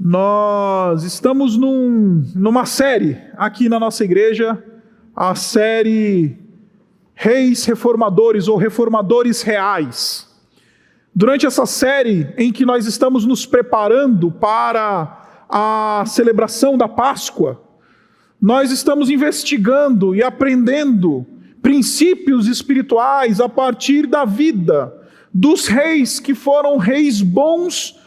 Nós estamos numa série aqui na nossa igreja, a série Reis Reformadores ou Reformadores Reais. Durante essa série em que nós estamos nos preparando para a celebração da Páscoa, nós estamos investigando e aprendendo princípios espirituais a partir da vida dos reis que foram reis bons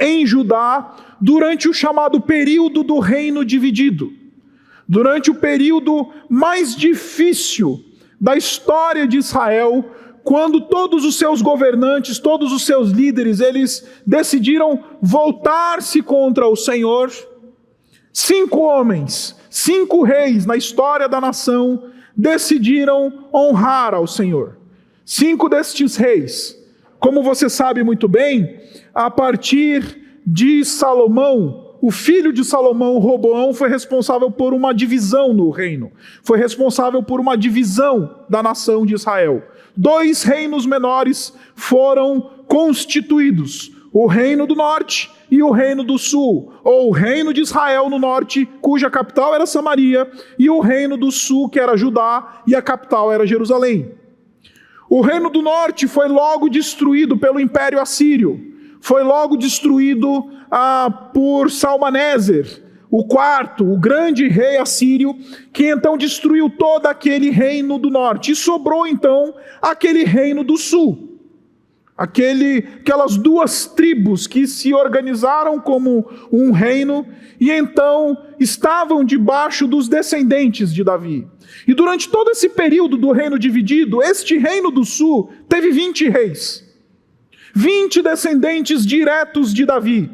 em Judá durante o chamado período do reino dividido, durante o período mais difícil da história de Israel, quando todos os seus governantes, todos os seus líderes, eles decidiram voltar-se contra o Senhor. 5 homens, 5 reis na história da nação decidiram honrar ao Senhor. 5 destes reis, como você sabe muito bem, a partir de Salomão, o filho de Salomão, Roboão, foi responsável por uma divisão no reino. Foi responsável por uma divisão da nação de Israel. 2 reinos menores foram constituídos: o reino do norte e o reino do sul, ou o reino de Israel no norte, cuja capital era Samaria, e o reino do sul, que era Judá, e a capital era Jerusalém. O reino do norte foi logo destruído pelo Império Assírio. Foi logo destruído por Salmaneser, o quarto, o grande rei assírio, que então destruiu todo aquele reino do norte. E sobrou então aquele reino do sul. Aquelas 2 tribos que se organizaram como um reino e então estavam debaixo dos descendentes de Davi. E durante todo esse período do reino dividido, este reino do sul teve 20 reis. 20 descendentes diretos de Davi.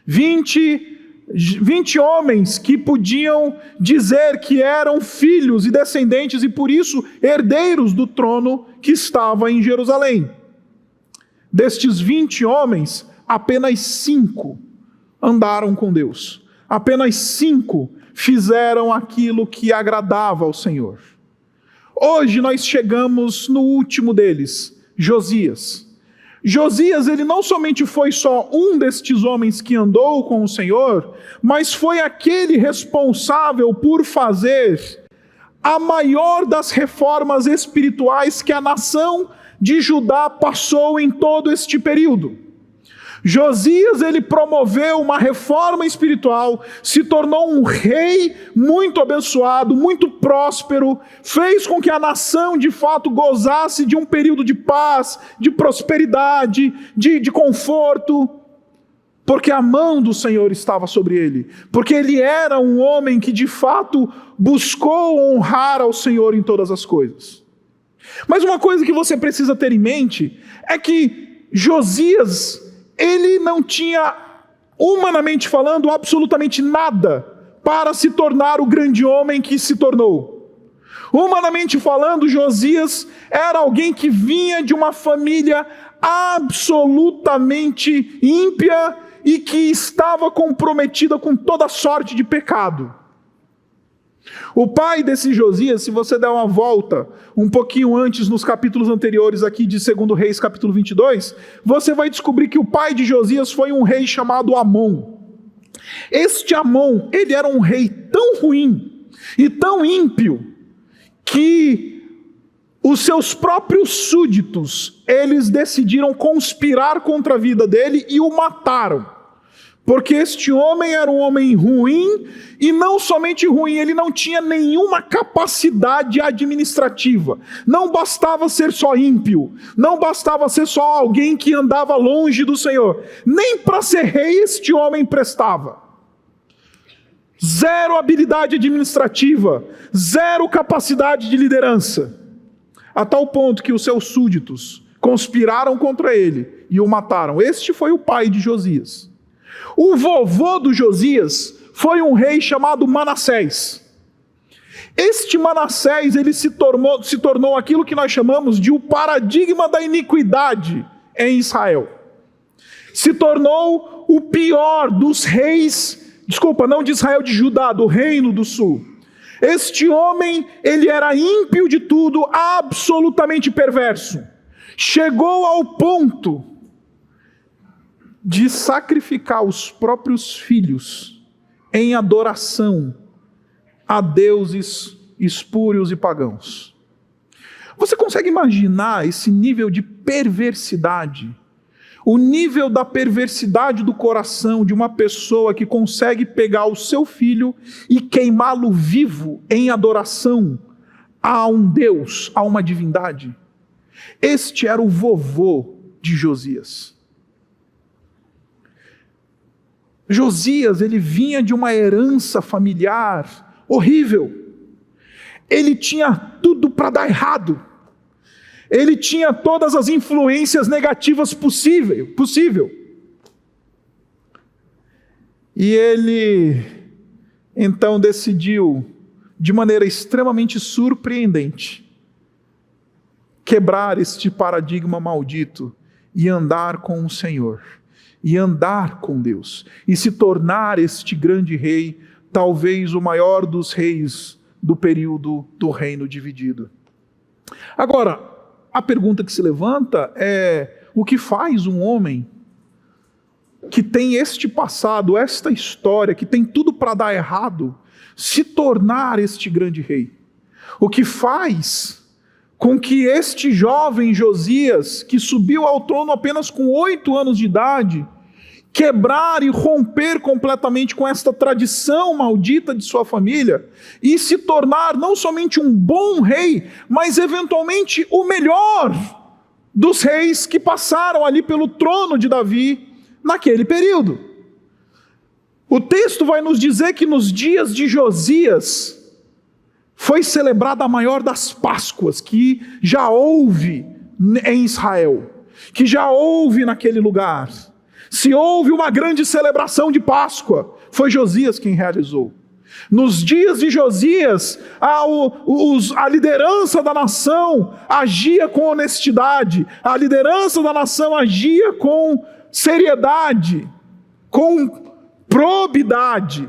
20 homens que podiam dizer que eram filhos e descendentes e por isso herdeiros do trono que estava em Jerusalém. Destes 20 homens, apenas 5 andaram com Deus. Apenas 5 fizeram aquilo que agradava ao Senhor. Hoje nós chegamos no último deles, Josias. Josias, ele não somente foi só um destes homens que andou com o Senhor, mas foi aquele responsável por fazer a maior das reformas espirituais que a nação de Judá passou em todo este período. Josias, ele promoveu uma reforma espiritual, se tornou um rei muito abençoado, muito próspero, fez com que a nação de fato gozasse de um período de paz, de prosperidade, de conforto, porque a mão do Senhor estava sobre ele, porque ele era um homem que de fato buscou honrar ao Senhor em todas as coisas. Mas uma coisa que você precisa ter em mente é que Josias, ele não tinha, humanamente falando, absolutamente nada para se tornar o grande homem que se tornou. Humanamente falando, Josias era alguém que vinha de uma família absolutamente ímpia e que estava comprometida com toda sorte de pecado. O pai desse Josias, se você der uma volta um pouquinho antes nos capítulos anteriores aqui de 2 Reis capítulo 22, você vai descobrir que o pai de Josias foi um rei chamado Amon. Este Amon, ele era um rei tão ruim e tão ímpio que os seus próprios súditos, eles decidiram conspirar contra a vida dele e o mataram. Porque este homem era um homem ruim, e não somente ruim, ele não tinha nenhuma capacidade administrativa. Não bastava ser só ímpio, não bastava ser só alguém que andava longe do Senhor. Nem para ser rei este homem prestava. 0 habilidade administrativa, 0 capacidade de liderança. A tal ponto que os seus súditos conspiraram contra ele e o mataram. Este foi o pai de Josias. O vovô do Josias foi um rei chamado Manassés. Este Manassés, ele se tornou aquilo que nós chamamos de o paradigma da iniquidade em Israel. Se tornou o pior dos reis, não de Israel, de Judá, do reino do sul. Este homem, ele era ímpio de tudo, absolutamente perverso. Chegou ao ponto de sacrificar os próprios filhos em adoração a deuses espúrios e pagãos. Você consegue imaginar esse nível de perversidade? O nível da perversidade do coração de uma pessoa que consegue pegar o seu filho e queimá-lo vivo em adoração a um Deus, a uma divindade? Este era o vovô de Josias. Josias, ele vinha de uma herança familiar horrível. Ele tinha tudo para dar errado. Ele tinha todas as influências negativas possível. E ele, então, decidiu, de maneira extremamente surpreendente, quebrar este paradigma maldito e andar com o Senhor, e andar com Deus, e se tornar este grande rei, talvez o maior dos reis do período do reino dividido. Agora, a pergunta que se levanta é: o que faz um homem que tem este passado, esta história, que tem tudo para dar errado, se tornar este grande rei? O que faz com que este jovem Josias, que subiu ao trono apenas com 8 anos de idade, quebrar e romper completamente com esta tradição maldita de sua família e se tornar não somente um bom rei, mas eventualmente o melhor dos reis que passaram ali pelo trono de Davi naquele período? O texto vai nos dizer que nos dias de Josias foi celebrada a maior das Páscoas que já houve em Israel, que já houve naquele lugar. Se houve uma grande celebração de Páscoa, foi Josias quem realizou. Nos dias de Josias, a liderança da nação agia com honestidade, a liderança da nação agia com seriedade, com probidade.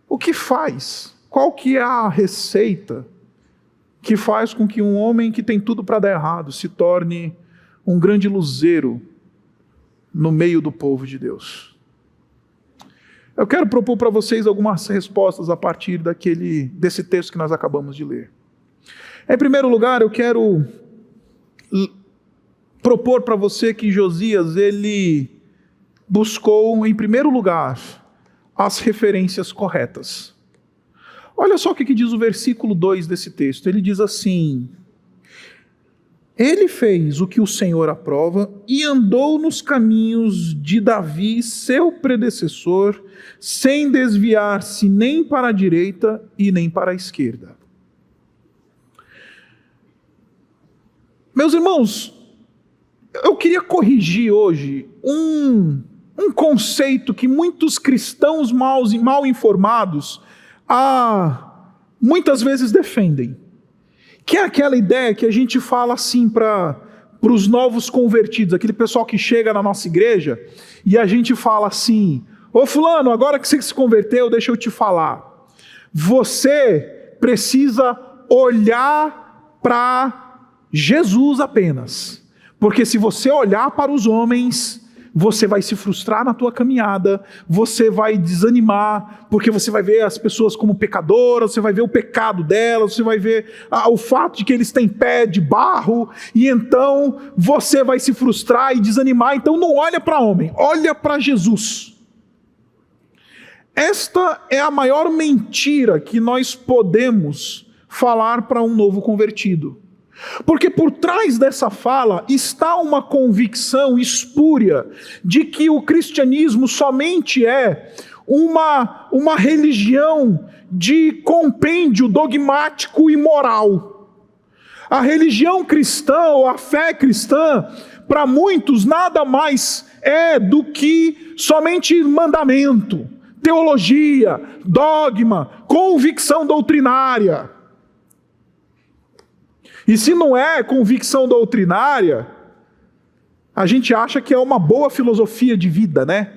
O que faz? Qual que é a receita que faz com que um homem que tem tudo para dar errado se torne um grande luzeiro no meio do povo de Deus? Eu quero propor para vocês algumas respostas a partir desse texto que nós acabamos de ler. Em primeiro lugar, eu quero propor para você que Josias, ele buscou, em primeiro lugar, as referências corretas. Olha só o que diz o versículo 2 desse texto. Ele diz assim: ele fez o que o Senhor aprova e andou nos caminhos de Davi, seu predecessor, sem desviar-se nem para a direita e nem para a esquerda. Meus irmãos, eu queria corrigir hoje um conceito que muitos cristãos mal informados muitas vezes defendem. Que é aquela ideia que a gente fala assim para os novos convertidos, aquele pessoal que chega na nossa igreja e a gente fala assim: ô fulano, agora que você se converteu, deixa eu te falar. Você precisa olhar para Jesus apenas. Porque se você olhar para os homens, você vai se frustrar na tua caminhada, você vai desanimar, porque você vai ver as pessoas como pecadoras, você vai ver o pecado delas, você vai ver o fato de que eles têm pé de barro, e então você vai se frustrar e desanimar. Então não olha para homem, olha para Jesus. Esta é a maior mentira que nós podemos falar para um novo convertido. Porque por trás dessa fala está uma convicção espúria de que o cristianismo somente é uma religião de compêndio dogmático e moral. A religião cristã, ou a fé cristã, para muitos nada mais é do que somente mandamento, teologia, dogma, convicção doutrinária. E se não é convicção doutrinária, a gente acha que é uma boa filosofia de vida, né?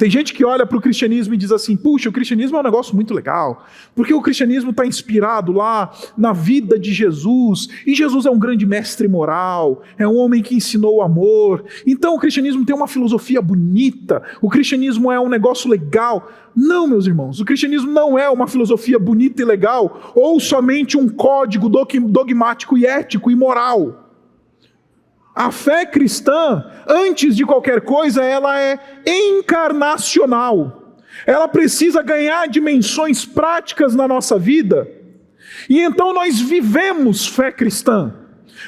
Tem gente que olha para o cristianismo e diz assim, puxa, o cristianismo é um negócio muito legal, porque o cristianismo está inspirado lá na vida de Jesus, e Jesus é um grande mestre moral, é um homem que ensinou o amor, então o cristianismo tem uma filosofia bonita, o cristianismo é um negócio legal. Não, meus irmãos, o cristianismo não é uma filosofia bonita e legal, ou somente um código dogmático e ético e moral. A fé cristã, antes de qualquer coisa, ela é encarnacional. Ela precisa ganhar dimensões práticas na nossa vida. E então nós vivemos fé cristã.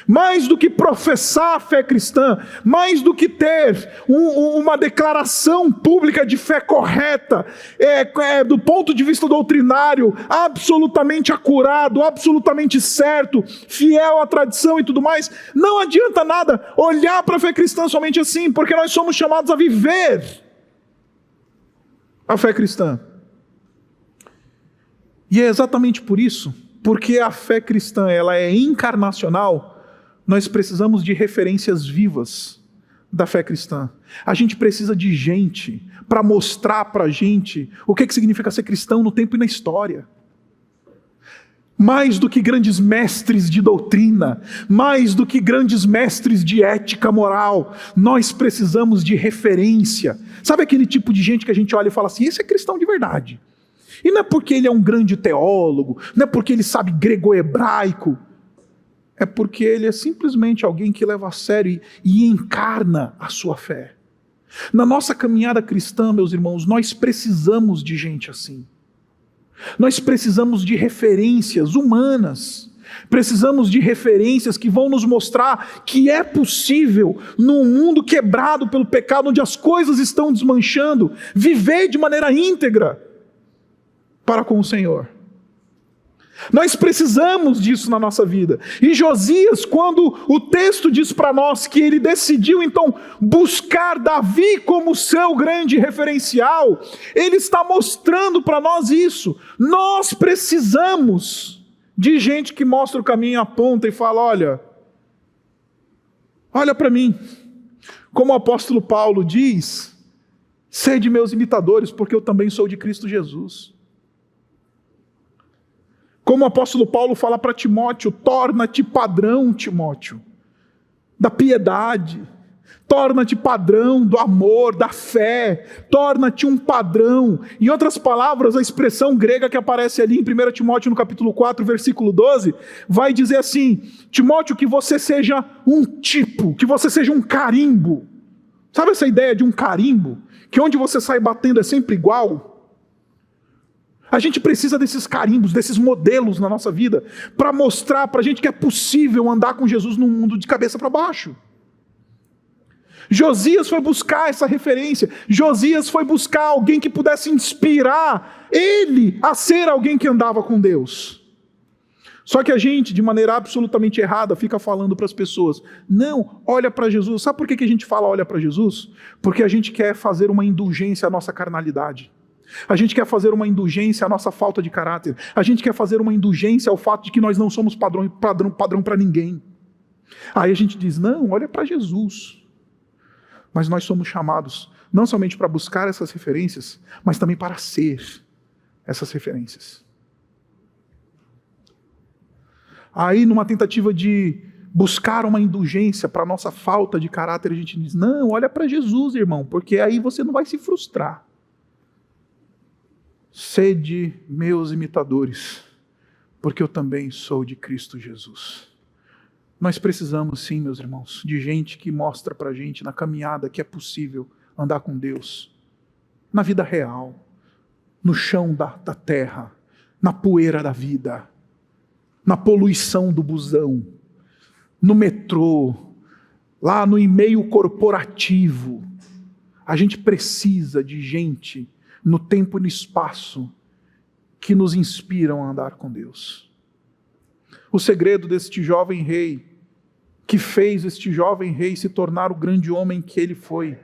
Mais do que professar a fé cristã, mais do que ter uma declaração pública de fé correta, do ponto de vista doutrinário, absolutamente acurado, absolutamente certo, fiel à tradição e tudo mais, não adianta nada olhar para a fé cristã somente assim, porque nós somos chamados a viver a fé cristã. E é exatamente por isso, porque a fé cristã ela é encarnacional, nós precisamos de referências vivas da fé cristã. A gente precisa de gente para mostrar para a gente o que significa ser cristão no tempo e na história. Mais do que grandes mestres de doutrina, mais do que grandes mestres de ética moral, nós precisamos de referência. Sabe aquele tipo de gente que a gente olha e fala assim, esse é cristão de verdade. E não é porque ele é um grande teólogo, não é porque ele sabe grego-hebraico, é porque ele é simplesmente alguém que leva a sério e encarna a sua fé. Na nossa caminhada cristã, meus irmãos, nós precisamos de gente assim. Nós precisamos de referências humanas. Precisamos de referências que vão nos mostrar que é possível, num mundo quebrado pelo pecado, onde as coisas estão desmanchando, viver de maneira íntegra para com o Senhor. Nós precisamos disso na nossa vida. E Josias, quando o texto diz para nós que ele decidiu então buscar Davi como seu grande referencial, ele está mostrando para nós isso. Nós precisamos de gente que mostra o caminho, aponta e fala, olha para mim. Como o apóstolo Paulo diz, sede meus imitadores, porque eu também sou de Cristo Jesus. Como o apóstolo Paulo fala para Timóteo, torna-te padrão, Timóteo, da piedade, torna-te padrão do amor, da fé, torna-te um padrão. Em outras palavras, a expressão grega que aparece ali em 1 Timóteo no capítulo 4, versículo 12, vai dizer assim, Timóteo, que você seja um tipo, que você seja um carimbo. Sabe essa ideia de um carimbo? Que onde você sai batendo é sempre igual? A gente precisa desses carimbos, desses modelos na nossa vida, para mostrar para a gente que é possível andar com Jesus num mundo de cabeça para baixo. Josias foi buscar essa referência, Josias foi buscar alguém que pudesse inspirar ele a ser alguém que andava com Deus. Só que a gente, de maneira absolutamente errada, fica falando para as pessoas, não, olha para Jesus. Sabe por que a gente fala olha para Jesus? Porque a gente quer fazer uma indulgência à nossa carnalidade. A gente quer fazer uma indulgência à nossa falta de caráter. A gente quer fazer uma indulgência ao fato de que nós não somos padrão para ninguém. Aí a gente diz, não, olha para Jesus. Mas nós somos chamados não somente para buscar essas referências, mas também para ser essas referências. Aí numa tentativa de buscar uma indulgência para a nossa falta de caráter, a gente diz, não, olha para Jesus, irmão, porque aí você não vai se frustrar. Sede meus imitadores, porque eu também sou de Cristo Jesus. Nós precisamos sim, meus irmãos, de gente que mostra para a gente na caminhada que é possível andar com Deus, na vida real, no chão da terra, na poeira da vida, na poluição do busão, no metrô, lá no e-mail corporativo. A gente precisa de gente no tempo e no espaço, que nos inspiram a andar com Deus. O segredo deste jovem rei, que fez este jovem rei se tornar o grande homem que ele foi,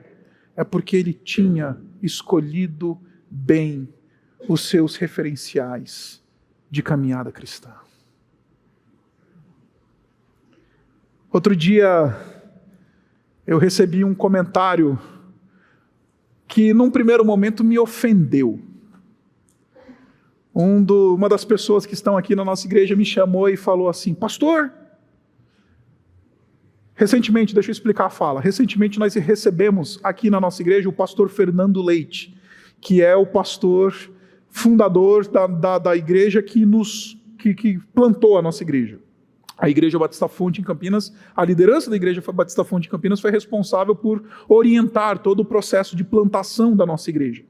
é porque ele tinha escolhido bem os seus referenciais de caminhada cristã. Outro dia, eu recebi um comentário que num primeiro momento me ofendeu. Uma das pessoas que estão aqui na nossa igreja me chamou e falou assim: pastor, recentemente, deixa eu explicar a fala, recentemente nós recebemos aqui na nossa igreja o pastor Fernando Leite, que é o pastor fundador da igreja que plantou a nossa igreja. A Igreja Batista Fonte em Campinas, a liderança da Igreja Batista Fonte em Campinas foi responsável por orientar todo o processo de plantação da nossa igreja.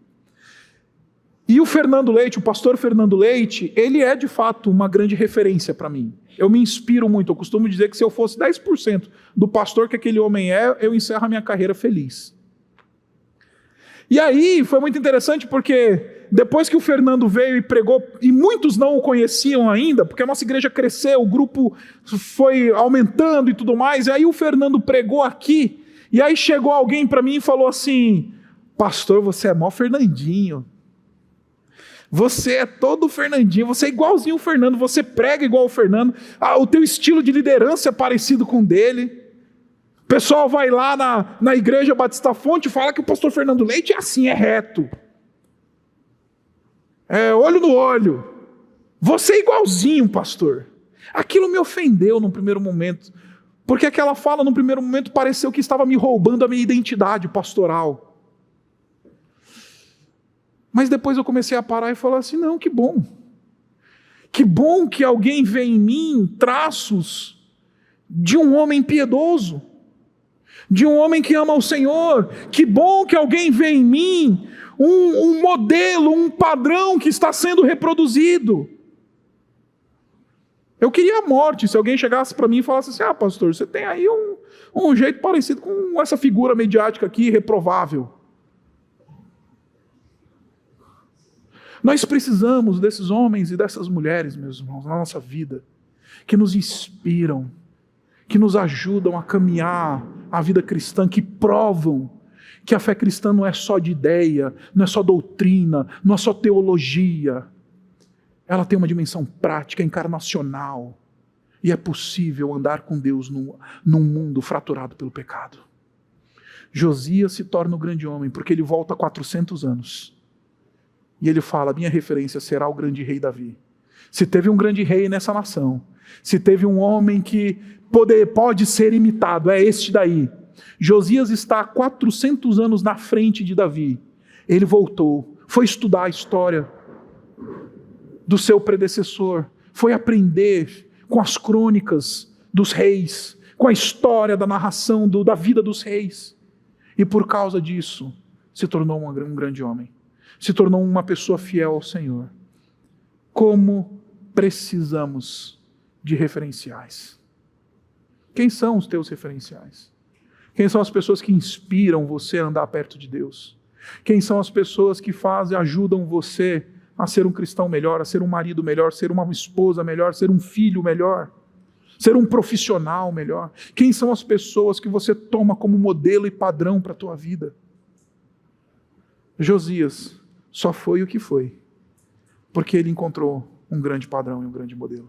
E o Fernando Leite, o pastor Fernando Leite, ele é de fato uma grande referência para mim. Eu me inspiro muito, eu costumo dizer que se eu fosse 10% do pastor que aquele homem é, eu encerro a minha carreira feliz. E aí foi muito interessante porque depois que o Fernando veio e pregou, e muitos não o conheciam ainda, porque a nossa igreja cresceu, o grupo foi aumentando e tudo mais, e aí o Fernando pregou aqui, e aí chegou alguém para mim e falou assim: pastor, você é mó Fernandinho. Você é todo Fernandinho, você é igualzinho o Fernando, você prega igual o Fernando, o teu estilo de liderança é parecido com o dele. O pessoal vai lá na Igreja Batista Fonte e fala que o pastor Fernando Leite é assim, é reto. É olho no olho. Você é igualzinho, pastor. Aquilo me ofendeu num primeiro momento, porque aquela fala num primeiro momento pareceu que estava me roubando a minha identidade pastoral. Mas depois eu comecei a parar e falar assim: não, que bom. Que bom que alguém vê em mim traços de um homem piedoso, de um homem que ama o Senhor. Que bom que alguém vê em mim um modelo, um padrão que está sendo reproduzido. Eu queria a morte se alguém chegasse para mim e falasse assim: pastor, você tem aí um jeito parecido com essa figura mediática aqui, reprovável. Nós precisamos desses homens e dessas mulheres, meus irmãos, na nossa vida, que nos inspiram, que nos ajudam a caminhar a vida cristã, que provam que a fé cristã não é só de ideia, não é só doutrina, não é só teologia. Ela tem uma dimensão prática, encarnacional, e é possível andar com Deus num mundo fraturado pelo pecado. Josias se torna o grande homem, porque ele volta 400 anos. E ele fala: minha referência será o grande rei Davi. Se teve um grande rei nessa nação, se teve um homem que pode ser imitado, é este daí. Josias está 400 anos na frente de Davi. Ele voltou, foi estudar a história do seu predecessor, foi aprender com as crônicas dos reis, com a história da narração da vida dos reis. E por causa disso, se tornou um grande homem. Se tornou uma pessoa fiel ao Senhor. Como precisamos de referenciais. Quem são os teus referenciais? Quem são as pessoas que inspiram você a andar perto de Deus? Quem são as pessoas que ajudam você a ser um cristão melhor, a ser um marido melhor, ser uma esposa melhor, ser um filho melhor, ser um profissional melhor? Quem são as pessoas que você toma como modelo e padrão para a tua vida? Josias só foi o que foi, porque ele encontrou um grande padrão e um grande modelo.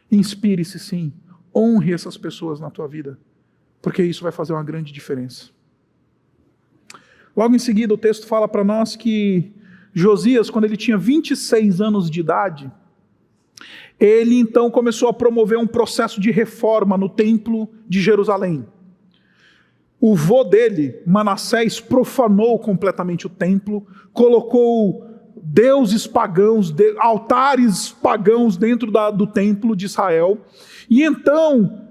Inspire-se sim, honre essas pessoas na tua vida, porque isso vai fazer uma grande diferença. Logo em seguida o texto fala para nós que Josias, quando ele tinha 26 anos de idade, ele então começou a promover um processo de reforma no templo de Jerusalém. O vô dele, Manassés, profanou completamente o templo, colocou deuses pagãos, altares pagãos dentro do templo de Israel. E então,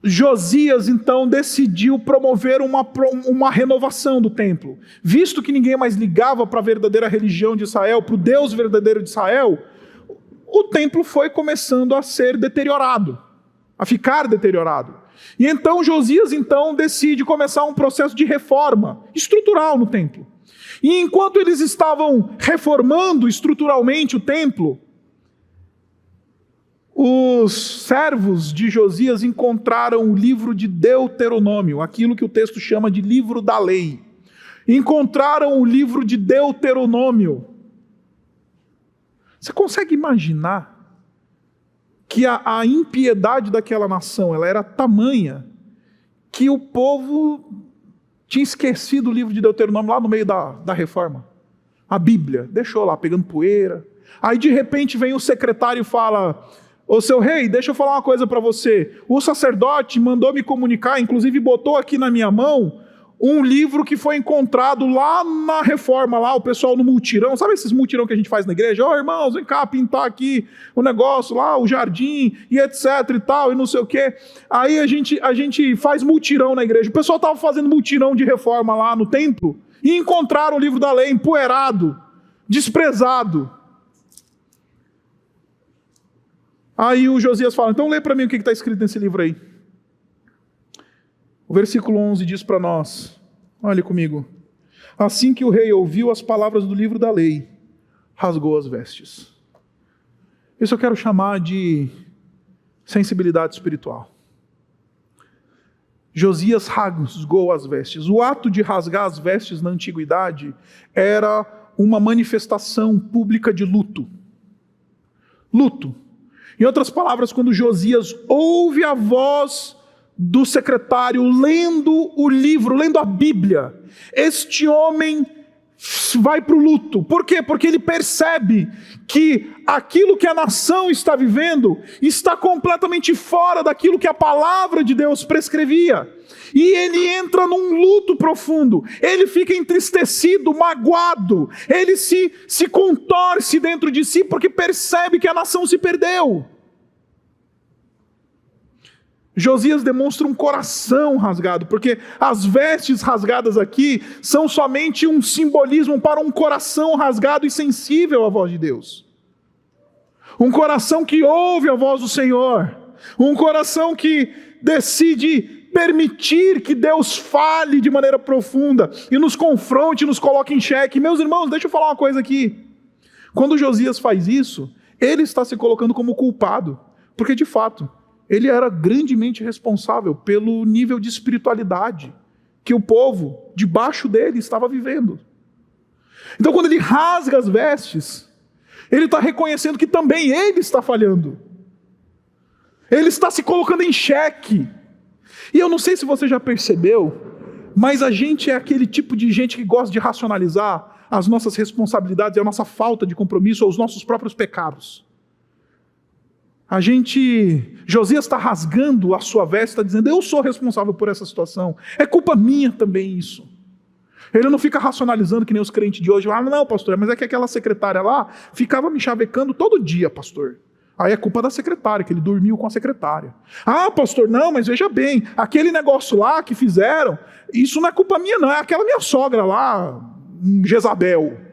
Josias decidiu promover uma renovação do templo. Visto que ninguém mais ligava para a verdadeira religião de Israel, para o Deus verdadeiro de Israel, o templo foi começando a ser deteriorado, a ficar deteriorado. E então Josias decide começar um processo de reforma estrutural no templo. E enquanto eles estavam reformando estruturalmente o templo, os servos de Josias encontraram o livro de Deuteronômio, aquilo que o texto chama de livro da lei. Encontraram o livro de Deuteronômio. Você consegue imaginar que a impiedade daquela nação, ela era tamanha, que o povo Tinha esquecido o livro de Deuteronômio lá no meio da reforma. A Bíblia, deixou lá, pegando poeira. Aí de repente vem o secretário e fala: ô seu rei, deixa eu falar uma coisa para você. O sacerdote mandou me comunicar, inclusive botou aqui na minha mão, um livro que foi encontrado lá na reforma, lá o pessoal no multirão, sabe esses multirão que a gente faz na igreja? Ó, irmãos, vem cá pintar aqui o negócio lá, o jardim, e etc e tal, e não sei o quê. Aí a gente faz multirão na igreja. O pessoal estava fazendo multirão de reforma lá no templo, e encontraram o livro da lei empoeirado, desprezado. Aí o Josias fala: então lê para mim o que está escrito nesse livro aí. O versículo 11 diz para nós, olhe comigo: assim que o rei ouviu as palavras do livro da lei, rasgou as vestes. Isso eu quero chamar de sensibilidade espiritual. Josias rasgou as vestes. O ato de rasgar as vestes na antiguidade era uma manifestação pública de luto. Luto. Em outras palavras, quando Josias ouve a voz do secretário lendo o livro, lendo a Bíblia, este homem vai para o luto. Por quê? Porque ele percebe que aquilo que a nação está vivendo está completamente fora daquilo que a palavra de Deus prescrevia. E ele entra num luto profundo, ele fica entristecido, magoado, ele se contorce dentro de si porque percebe que a nação se perdeu. Josias demonstra um coração rasgado, porque as vestes rasgadas aqui são somente um simbolismo para um coração rasgado e sensível à voz de Deus. Um coração que ouve a voz do Senhor, um coração que decide permitir que Deus fale de maneira profunda e nos confronte, nos coloque em xeque. Meus irmãos, deixa eu falar uma coisa aqui. Quando Josias faz isso, ele está se colocando como culpado, porque de fato, ele era grandemente responsável pelo nível de espiritualidade que o povo debaixo dele estava vivendo. Então quando ele rasga as vestes, ele está reconhecendo que também ele está falhando. Ele está se colocando em xeque. E eu não sei se você já percebeu, mas a gente é aquele tipo de gente que gosta de racionalizar as nossas responsabilidades e a nossa falta de compromisso ou os nossos próprios pecados. Josias está rasgando a sua veste, está dizendo: eu sou responsável por essa situação, é culpa minha também isso. Ele não fica racionalizando que nem os crentes de hoje: não pastor, mas é que aquela secretária lá ficava me chavecando todo dia, pastor. Aí é culpa da secretária, que ele dormiu com a secretária. Pastor, não, mas veja bem, aquele negócio lá que fizeram, isso não é culpa minha não, é aquela minha sogra lá, Jezabel.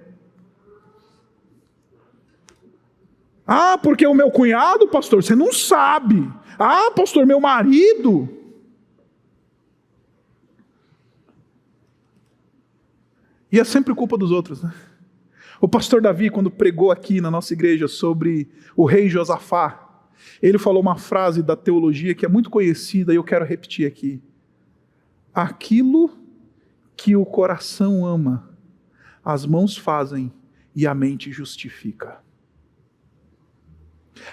Porque o meu cunhado, pastor, você não sabe. Pastor, meu marido. E é sempre culpa dos outros, né? O pastor Davi, quando pregou aqui na nossa igreja sobre o rei Josafá, ele falou uma frase da teologia que é muito conhecida e eu quero repetir aqui. Aquilo que o coração ama, as mãos fazem e a mente justifica.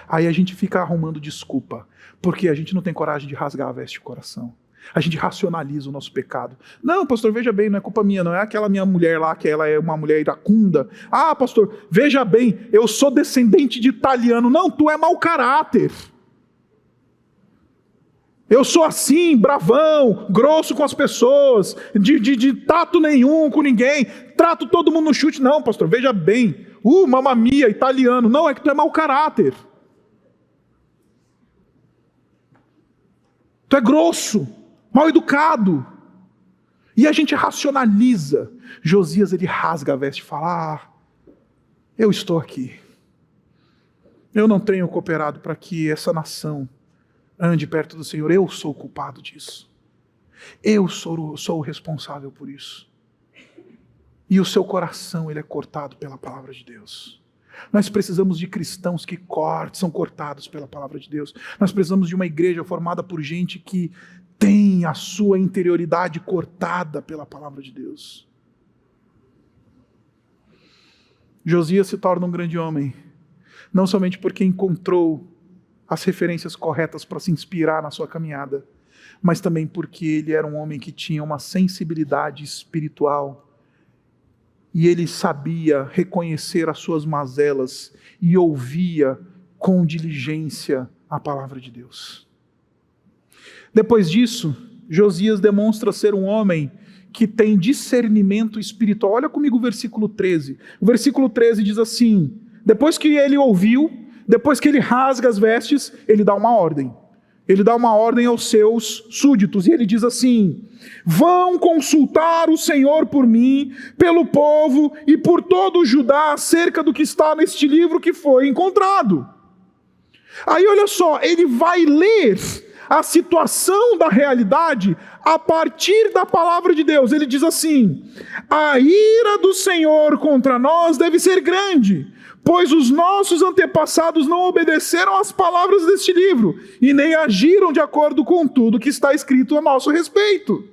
Aí a gente fica arrumando desculpa, porque a gente não tem coragem de rasgar a veste do coração. A gente racionaliza o nosso pecado. Não, pastor, veja bem, não é culpa minha, não é aquela minha mulher lá, que ela é uma mulher iracunda. Pastor, veja bem, eu sou descendente de italiano. Não, tu é mau caráter. Eu sou assim, bravão, grosso com as pessoas, de tato nenhum com ninguém, trato todo mundo no chute. Não, pastor, veja bem, mamma mia, italiano. Não, é que tu é mau caráter. Tu é grosso, mal educado. E a gente racionaliza. Josias, ele rasga a veste e fala: eu estou aqui. Eu não tenho cooperado para que essa nação ande perto do Senhor. Eu sou o culpado disso. Eu sou o responsável por isso. E o seu coração, ele é cortado pela palavra de Deus. Nós precisamos de cristãos que são cortados pela palavra de Deus. Nós precisamos de uma igreja formada por gente que tem a sua interioridade cortada pela palavra de Deus. Josias se torna um grande homem, não somente porque encontrou as referências corretas para se inspirar na sua caminhada, mas também porque ele era um homem que tinha uma sensibilidade espiritual. E ele sabia reconhecer as suas mazelas e ouvia com diligência a palavra de Deus. Depois disso, Josias demonstra ser um homem que tem discernimento espiritual. Olha comigo o versículo 13. O versículo 13 diz assim: depois que ele ouviu, depois que ele rasga as vestes, ele dá uma ordem. Ele dá uma ordem aos seus súditos, e ele diz assim: vão consultar o Senhor por mim, pelo povo e por todo o Judá, acerca do que está neste livro que foi encontrado. Aí olha só, ele vai ler a situação da realidade a partir da palavra de Deus. Ele diz assim: a ira do Senhor contra nós deve ser grande, pois os nossos antepassados não obedeceram às palavras deste livro, e nem agiram de acordo com tudo que está escrito a nosso respeito.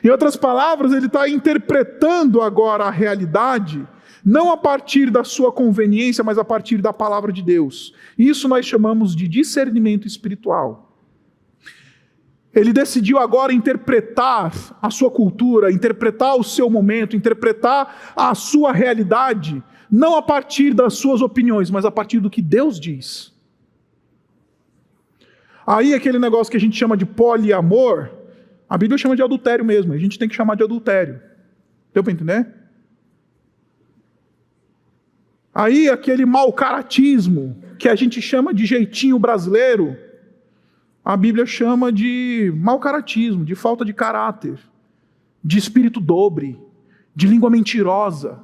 Em outras palavras, ele está interpretando agora a realidade, não a partir da sua conveniência, mas a partir da palavra de Deus. Isso nós chamamos de discernimento espiritual. Ele decidiu agora interpretar a sua cultura, interpretar o seu momento, interpretar a sua realidade, não a partir das suas opiniões, mas a partir do que Deus diz. Aí aquele negócio que a gente chama de poliamor, a Bíblia chama de adultério mesmo, a gente tem que chamar de adultério. Deu para entender? Aí aquele mau caratismo, que a gente chama de jeitinho brasileiro, a Bíblia chama de mau caratismo, de falta de caráter, de espírito dobre, de língua mentirosa.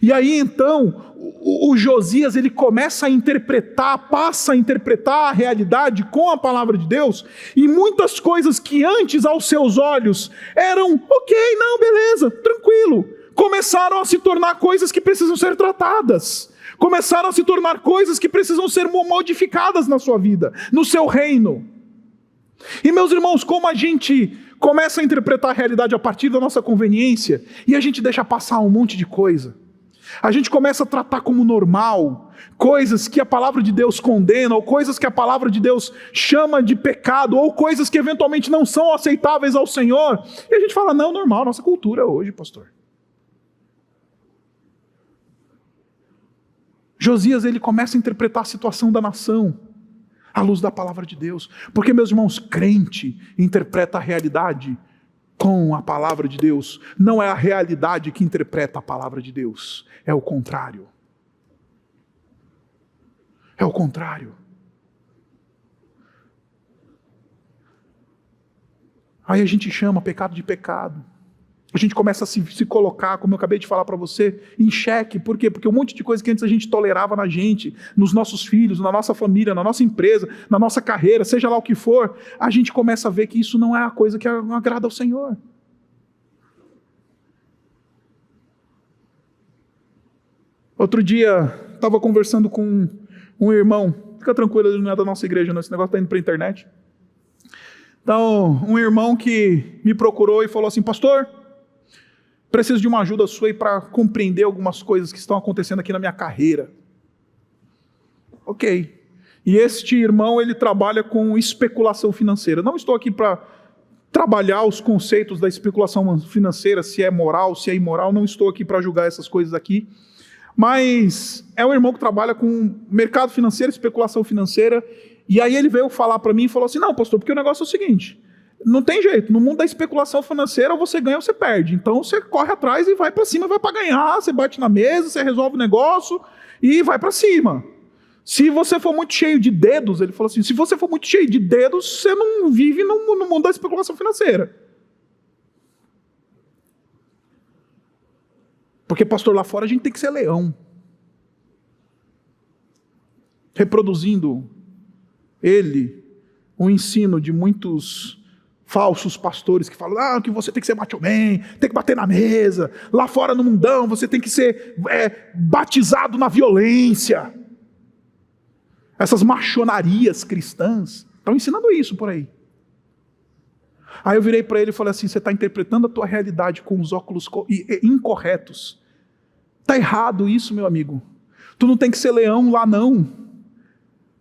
E aí então, o Josias ele começa a interpretar, passa a interpretar a realidade com a palavra de Deus, e muitas coisas que antes aos seus olhos eram ok, não, beleza, tranquilo, começaram a se tornar coisas que precisam ser tratadas, começaram a se tornar coisas que precisam ser modificadas na sua vida, no seu reino. E meus irmãos, como a gente começa a interpretar a realidade a partir da nossa conveniência, e a gente deixa passar um monte de coisa, a gente começa a tratar como normal coisas que a palavra de Deus condena, ou coisas que a palavra de Deus chama de pecado, ou coisas que eventualmente não são aceitáveis ao Senhor, e a gente fala, não, normal, nossa cultura hoje, pastor. Josias ele começa a interpretar a situação da nação à luz da palavra de Deus, porque meus irmãos, crente interpreta a realidade com a palavra de Deus, não é a realidade que interpreta a palavra de Deus, é o contrário. É o contrário. Aí a gente chama pecado de pecado. A gente começa a se colocar, como eu acabei de falar para você, em xeque. Por quê? Porque um monte de coisa que antes a gente tolerava na gente, nos nossos filhos, na nossa família, na nossa empresa, na nossa carreira, seja lá o que for, a gente começa a ver que isso não é a coisa que agrada ao Senhor. Outro dia, estava conversando com um irmão, fica tranquilo, ele não é da nossa igreja, não, esse negócio está indo para a internet. Então, um irmão que me procurou e falou assim, pastor, preciso de uma ajuda sua aí para compreender algumas coisas que estão acontecendo aqui na minha carreira. Ok. E este irmão, ele trabalha com especulação financeira. Não estou aqui para trabalhar os conceitos da especulação financeira, se é moral, se é imoral, não estou aqui para julgar essas coisas aqui. Mas é um irmão que trabalha com mercado financeiro, especulação financeira, e aí ele veio falar para mim e falou assim, não, pastor, porque o negócio é o seguinte, não tem jeito, no mundo da especulação financeira, ou você ganha ou você perde. Então você corre atrás e vai para cima, vai para ganhar, você bate na mesa, você resolve o negócio e vai para cima. Se você for muito cheio de dedos, ele falou assim, se você for muito cheio de dedos, você não vive no mundo da especulação financeira. Porque, pastor, lá fora a gente tem que ser leão. Reproduzindo o ensino de muitos falsos pastores que falam que você tem que ser macho man, tem que bater na mesa, lá fora no mundão você tem que ser batizado na violência. Essas machonarias cristãs estão ensinando isso por aí. Aí eu virei para ele e falei assim, você está interpretando a tua realidade com os óculos incorretos. Está errado isso, meu amigo. Tu não tem que ser leão lá não.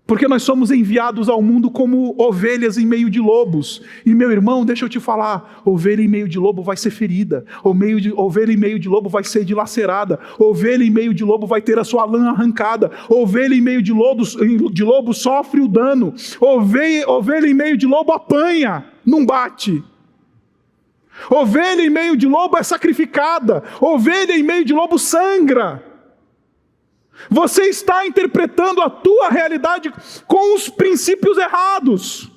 Porque nós somos enviados ao mundo como ovelhas em meio de lobos. E meu irmão, deixa eu te falar, ovelha em meio de lobo vai ser ferida. Ovelha em meio de lobo vai ser dilacerada. Ovelha em meio de lobo vai ter a sua lã arrancada. Ovelha em meio de lobo sofre o dano. Ovelha em meio de lobo apanha, não bate. Ovelha em meio de lobo é sacrificada. Ovelha em meio de lobo sangra. Você está interpretando a tua realidade com os princípios errados.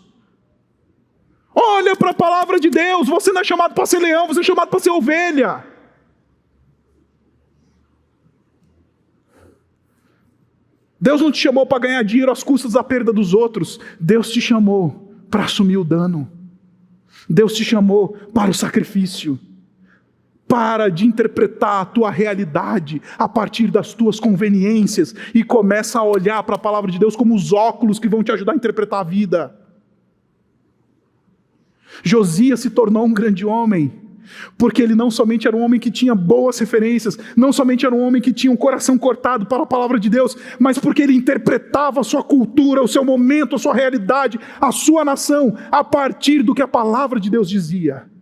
Olha para a palavra de Deus. Você não é chamado para ser leão, você é chamado para ser ovelha. Deus não te chamou para ganhar dinheiro às custas da perda dos outros. Deus te chamou para assumir o dano. Deus te chamou para o sacrifício. Para de interpretar a tua realidade a partir das tuas conveniências e começa a olhar para a palavra de Deus como os óculos que vão te ajudar a interpretar a vida. Josias se tornou um grande homem, porque ele não somente era um homem que tinha boas referências, não somente era um homem que tinha um coração cortado para a palavra de Deus, mas porque ele interpretava a sua cultura, o seu momento, a sua realidade, a sua nação, a partir do que a palavra de Deus dizia.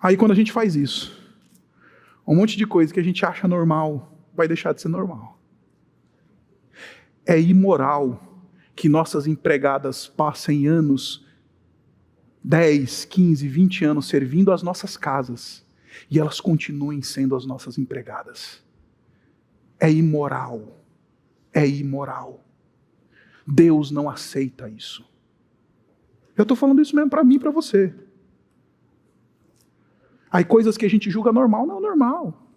Aí quando a gente faz isso, um monte de coisa que a gente acha normal vai deixar de ser normal. É imoral que nossas empregadas passem anos, 10, 15, 20 anos servindo as nossas casas e elas continuem sendo as nossas empregadas. É imoral. É imoral. Deus não aceita isso. Eu estou falando isso mesmo para mim e para você. Aí coisas que a gente julga normal, não é normal.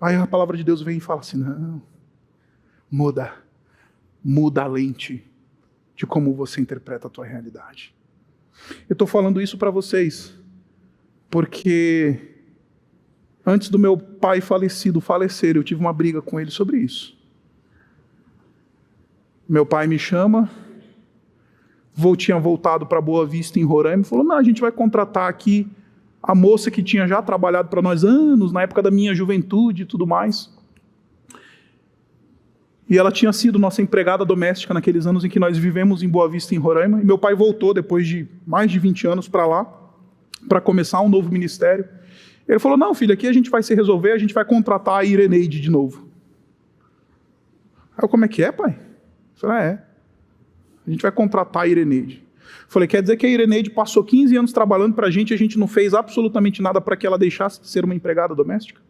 Aí a palavra de Deus vem e fala assim, não, muda a lente de como você interpreta a tua realidade. Eu estou falando isso para vocês, porque antes do meu pai falecer, eu tive uma briga com ele sobre isso. Meu pai me chama, tinha voltado para Boa Vista em Roraima, e falou, não, a gente vai contratar aqui a moça que tinha já trabalhado para nós anos, na época da minha juventude e tudo mais. E ela tinha sido nossa empregada doméstica naqueles anos em que nós vivemos em Boa Vista em Roraima, e meu pai voltou depois de mais de 20 anos para lá, para começar um novo ministério. Ele falou, não filho, aqui a gente vai se resolver, a gente vai contratar a Ireneide de novo. Aí eu, como é que é, pai? Eu falei, a gente vai contratar a Ireneide. Falei, quer dizer que a Ireneide passou 15 anos trabalhando para a gente não fez absolutamente nada para que ela deixasse de ser uma empregada doméstica?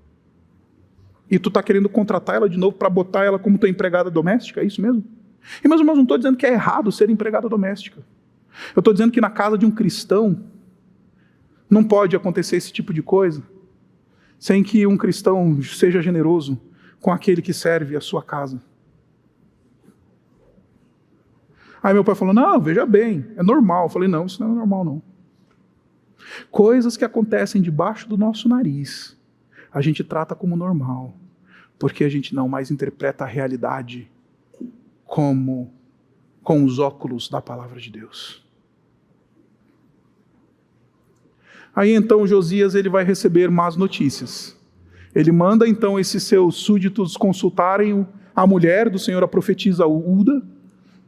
E tu está querendo contratar ela de novo para botar ela como tua empregada doméstica? É isso mesmo? E meus irmãos, não estou dizendo que é errado ser empregada doméstica. Eu estou dizendo que na casa de um cristão não pode acontecer esse tipo de coisa sem que um cristão seja generoso com aquele que serve a sua casa. Aí meu pai falou, não, veja bem, é normal. Eu falei, não, isso não é normal não. Coisas que acontecem debaixo do nosso nariz, a gente trata como normal, porque a gente não mais interpreta a realidade com os óculos da palavra de Deus. Aí então Josias ele vai receber más notícias. Ele manda então esses seus súditos consultarem a mulher do Senhor, a profetisa Ulda,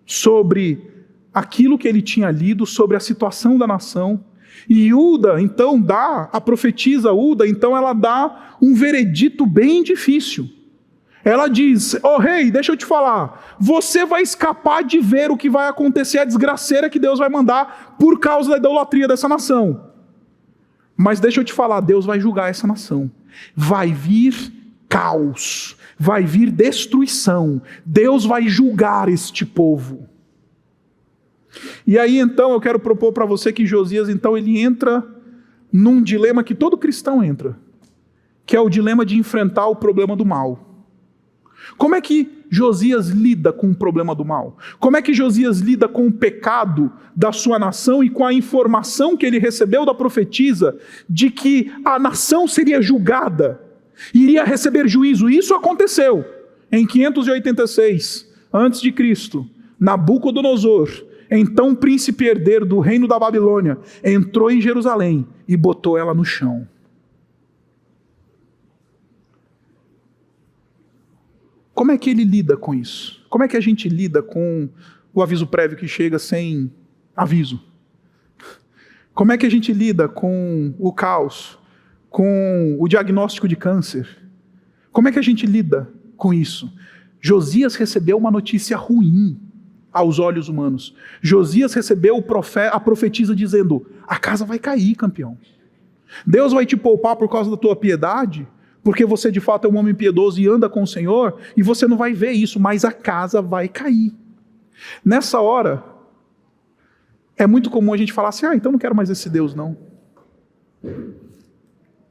sobre aquilo que ele tinha lido, sobre a situação da nação. E Ulda, então, a profetisa Ulda, então ela dá um veredito bem difícil. Ela diz, rei, deixa eu te falar, você vai escapar de ver o que vai acontecer, a desgraceira que Deus vai mandar por causa da idolatria dessa nação. Mas deixa eu te falar, Deus vai julgar essa nação. Vai vir caos, vai vir destruição. Deus vai julgar este povo. E aí então eu quero propor para você que Josias então ele entra num dilema que todo cristão entra, que é o dilema de enfrentar o problema do mal. Como é que Josias lida com o problema do mal? Como é que Josias lida com o pecado da sua nação e com a informação que ele recebeu da profetisa de que a nação seria julgada, iria receber juízo? Isso aconteceu em 586 a.C. Nabucodonosor, então príncipe herdeiro do reino da Babilônia, entrou em Jerusalém e botou ela no chão. Como é que ele lida com isso? Como é que a gente lida com o aviso prévio que chega sem aviso? Como é que a gente lida com o caos, com o diagnóstico de câncer? Como é que a gente lida com isso? Josias recebeu uma notícia ruim aos olhos humanos. Josias recebeu a profetisa dizendo: a casa vai cair, campeão. Deus vai te poupar por causa da tua piedade, porque você de fato é um homem piedoso e anda com o Senhor, e você não vai ver isso, mas a casa vai cair. Nessa hora, é muito comum a gente falar assim: então não quero mais esse Deus não.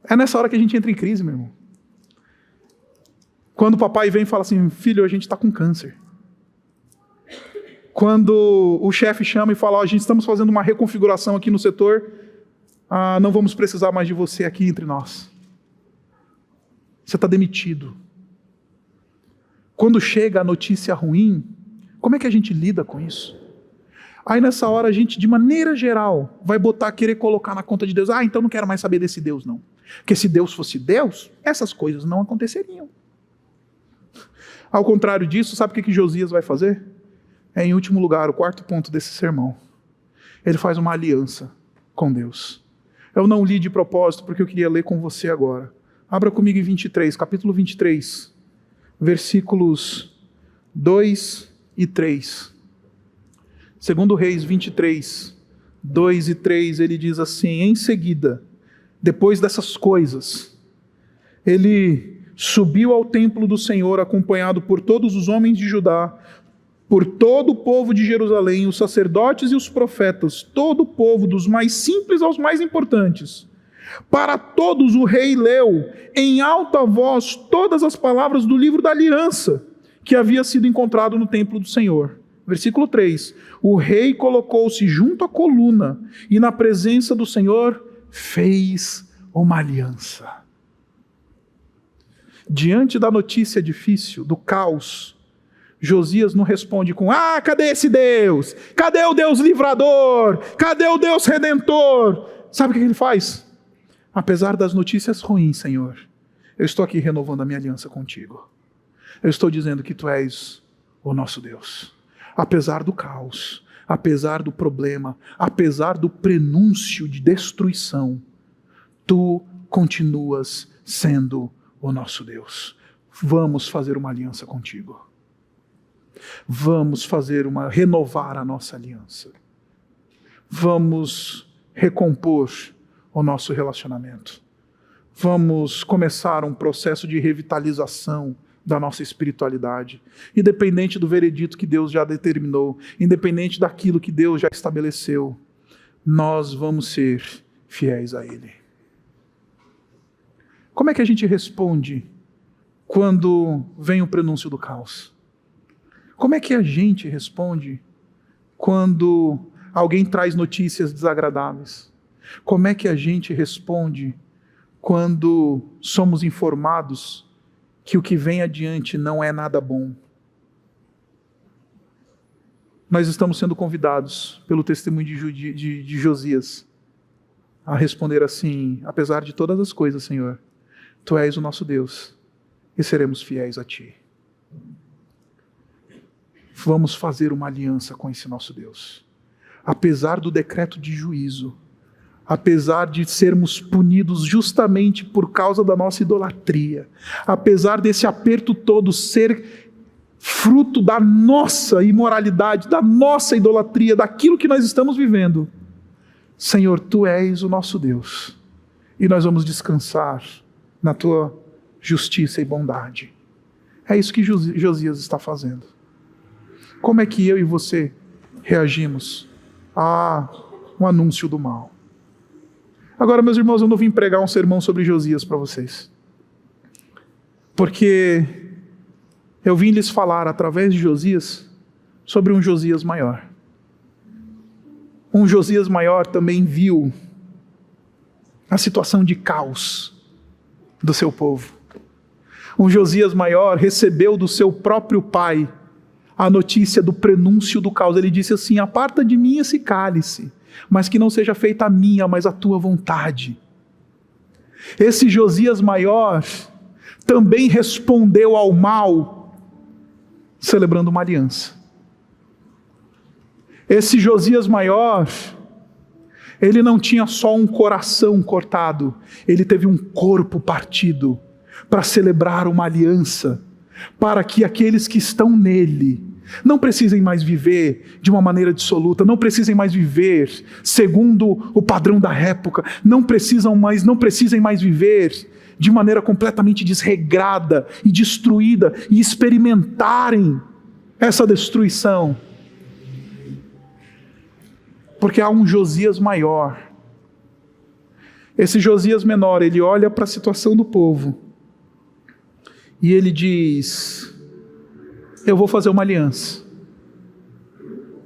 É nessa hora que a gente entra em crise, meu irmão. Quando o papai vem e fala assim: filho, a gente está com câncer. Quando o chefe chama e fala: a gente estamos fazendo uma reconfiguração aqui no setor, não vamos precisar mais de você aqui entre nós. Você está demitido. Quando chega a notícia ruim, como é que a gente lida com isso? Aí nessa hora a gente, de maneira geral, vai querer colocar na conta de Deus: então não quero mais saber desse Deus não. Porque se Deus fosse Deus, essas coisas não aconteceriam. Ao contrário disso, sabe o que Josias vai fazer? Em último lugar, o quarto ponto desse sermão. Ele faz uma aliança com Deus. Eu não li de propósito porque eu queria ler com você agora. Abra comigo em 23, capítulo 23, versículos 2 e 3. Segundo Reis 23, 2 e 3, ele diz assim: em seguida, depois dessas coisas, ele subiu ao templo do Senhor, acompanhado por todos os homens de Judá, por todo o povo de Jerusalém, os sacerdotes e os profetas, todo o povo, dos mais simples aos mais importantes. Para todos o rei leu em alta voz todas as palavras do livro da aliança que havia sido encontrado no templo do Senhor. Versículo 3. O rei colocou-se junto à coluna e na presença do Senhor fez uma aliança. Diante da notícia difícil, do caos, Josias não responde com: cadê esse Deus? Cadê o Deus livrador? Cadê o Deus redentor? Sabe o que ele faz? Apesar das notícias ruins, Senhor, eu estou aqui renovando a minha aliança contigo. Eu estou dizendo que tu és o nosso Deus. Apesar do caos, apesar do problema, apesar do prenúncio de destruição, tu continuas sendo o nosso Deus. Vamos fazer uma aliança contigo. Vamos renovar a nossa aliança. Vamos recompor o nosso relacionamento. Vamos começar um processo de revitalização da nossa espiritualidade, independente do veredito que Deus já determinou, independente daquilo que Deus já estabeleceu, nós vamos ser fiéis a Ele. Como é que a gente responde quando vem o prenúncio do caos? Como é que a gente responde quando alguém traz notícias desagradáveis? Como é que a gente responde quando somos informados que o que vem adiante não é nada bom? Nós estamos sendo convidados pelo testemunho de Josias a responder assim: apesar de todas as coisas, Senhor, tu és o nosso Deus e seremos fiéis a ti. Vamos fazer uma aliança com esse nosso Deus. Apesar do decreto de juízo, apesar de sermos punidos justamente por causa da nossa idolatria, apesar desse aperto todo ser fruto da nossa imoralidade, da nossa idolatria, daquilo que nós estamos vivendo, Senhor, tu és o nosso Deus, e nós vamos descansar na tua justiça e bondade. É isso que Josias está fazendo. Como é que eu e você reagimos a um anúncio do mal? Agora, meus irmãos, eu não vim pregar um sermão sobre Josias para vocês, porque eu vim lhes falar, através de Josias, sobre um Josias maior. Um Josias maior também viu a situação de caos do seu povo. Um Josias maior recebeu do seu próprio pai a notícia do prenúncio do caos. Ele disse assim: aparta de mim esse cálice, mas que não seja feita a minha, mas a tua vontade. Esse Josias maior também respondeu ao mal celebrando uma aliança. Esse Josias maior, ele não tinha só um coração cortado, ele teve um corpo partido para celebrar uma aliança, para que aqueles que estão nele não precisem mais viver de uma maneira dissoluta, não precisem mais viver segundo o padrão da época, não precisem mais viver de maneira completamente desregrada e destruída e experimentarem essa destruição. Porque há um Josias maior. Esse Josias menor, ele olha para a situação do povo e ele diz: eu vou fazer uma aliança.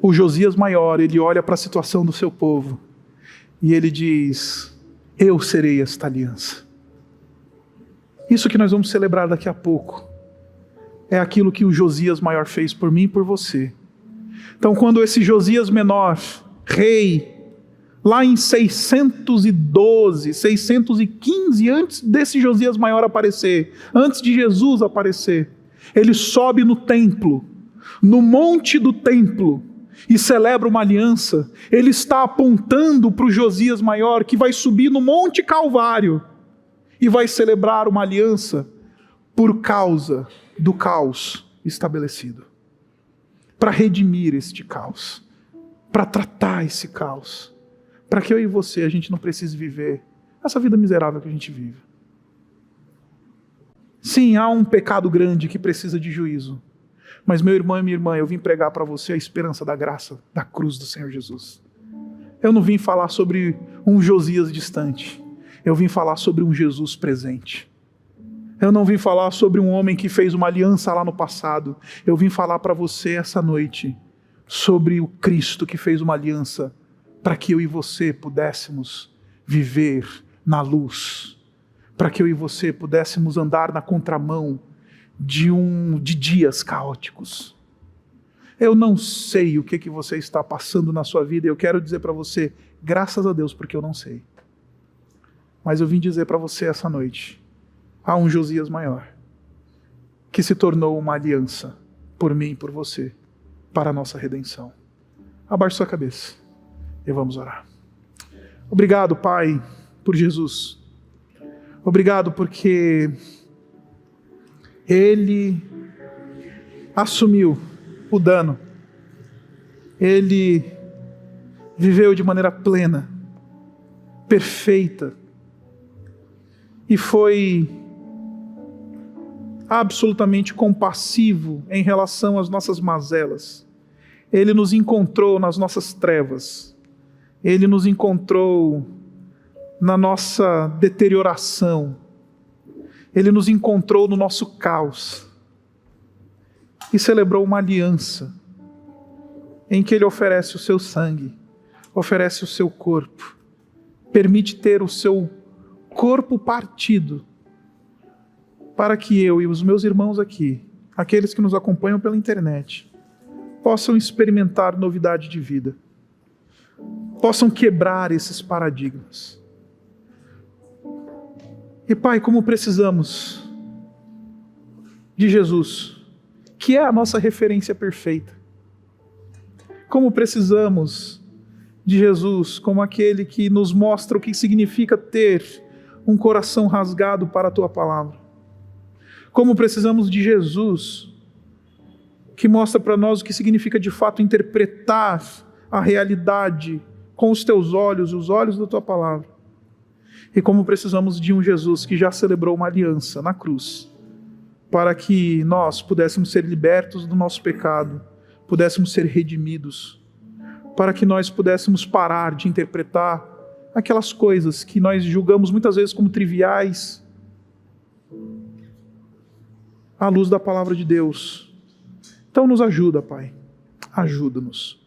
O Josias maior, ele olha para a situação do seu povo e ele diz: eu serei esta aliança. Isso que nós vamos celebrar daqui a pouco é aquilo que o Josias maior fez por mim e por você. Então, quando esse Josias menor, rei, lá em 612, 615, antes desse Josias maior aparecer, antes de Jesus aparecer, ele sobe no templo, no monte do templo, e celebra uma aliança. Ele está apontando para o Josias maior, que vai subir no Monte Calvário, e vai celebrar uma aliança por causa do caos estabelecido. Para redimir este caos, para tratar esse caos, para que eu e você, a gente não precise viver essa vida miserável que a gente vive. Sim, há um pecado grande que precisa de juízo, mas meu irmão e minha irmã, eu vim pregar para você a esperança da graça da cruz do Senhor Jesus. Eu não vim falar sobre um Josias distante, eu vim falar sobre um Jesus presente. Eu não vim falar sobre um homem que fez uma aliança lá no passado, eu vim falar para você essa noite sobre o Cristo que fez uma aliança para que eu e você pudéssemos viver na luz, para que eu e você pudéssemos andar na contramão de dias caóticos. Eu não sei o que você está passando na sua vida, e eu quero dizer para você, graças a Deus, porque eu não sei. Mas eu vim dizer para você essa noite, há um Josias maior, que se tornou uma aliança por mim e por você, para a nossa redenção. Abaixe sua cabeça e vamos orar. Obrigado, Pai, por Jesus. Obrigado porque Ele assumiu o dano. Ele viveu de maneira plena, perfeita, e foi absolutamente compassivo em relação às nossas mazelas. Ele nos encontrou nas nossas trevas. Ele nos encontrou na nossa deterioração. Ele nos encontrou no nosso caos. E celebrou uma aliança em que Ele oferece o seu sangue, oferece o seu corpo, permite ter o seu corpo partido, para que eu e os meus irmãos aqui, aqueles que nos acompanham pela internet, possam experimentar novidade de vida, possam quebrar esses paradigmas. E Pai, como precisamos de Jesus, que é a nossa referência perfeita, como precisamos de Jesus como aquele que nos mostra o que significa ter um coração rasgado para a Tua Palavra. Como precisamos de Jesus, que mostra para nós o que significa de fato interpretar a realidade com os Teus olhos, os olhos da Tua Palavra. E como precisamos de um Jesus que já celebrou uma aliança na cruz, para que nós pudéssemos ser libertos do nosso pecado, pudéssemos ser redimidos, para que nós pudéssemos parar de interpretar aquelas coisas que nós julgamos muitas vezes como triviais, à luz da palavra de Deus. Então nos ajuda, Pai, ajuda-nos.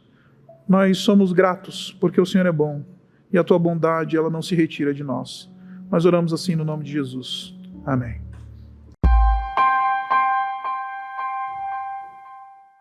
Nós somos gratos porque o Senhor é bom e a Tua bondade ela não se retira de nós. Nós oramos assim no nome de Jesus. Amém.